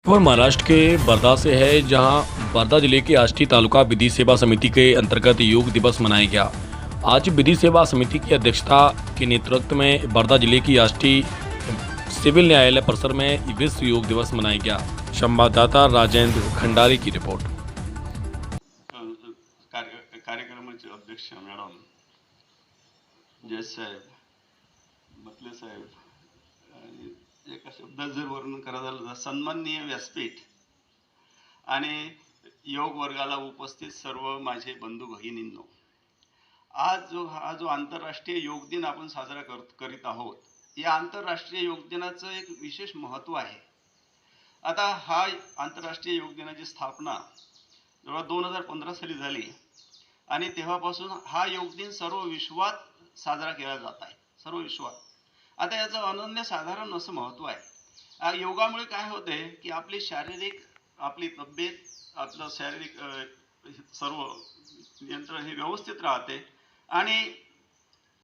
खबर महाराष्ट्र के बर्धा से है, जहां बर्धा जिले के आष्टी तालुका विधि सेवा समिति के अंतर्गत योग दिवस मनाया गया। आज विधि सेवा समिति की अध्यक्षता के नेतृत्व में बर्धा जिले की आष्टी सिविल न्यायालय परिसर में विश्व योग दिवस मनाया गया। संवाददाता राजेंद्र खंडारी की रिपोर्ट। कार्यक्रमाचे अध्यक्ष मॅडम जयेश साहेब, मतले साहेब, आणि एका शब्दात जर वर्णन करायचं झालं तर सन्माननीय व्यासपीठ आणि योग वर्गाला उपस्थित सर्व माझे बंधू भगिनींनो, आज हा जो आंतरराष्ट्रीय योग दिन आपण साजरा करीत आहोत, या आंतरराष्ट्रीय योग दिनाचं एक विशेष महत्त्व आहे। आता हा आंतरराष्ट्रीय योग दिनाची स्थापना जवळ 2015 साली झाली आणि तेव्हापासून हा योग दिन सर्व विश्वात साजरा केला जात आहे, सर्व विश्वात। आता याचं अनन्यसाधारण असं महत्त्व आहे। योगामुळे काय होते की आपली तब्येत, आपलं शारीरिक सर्व नियंत्रण हे व्यवस्थित राहते आणि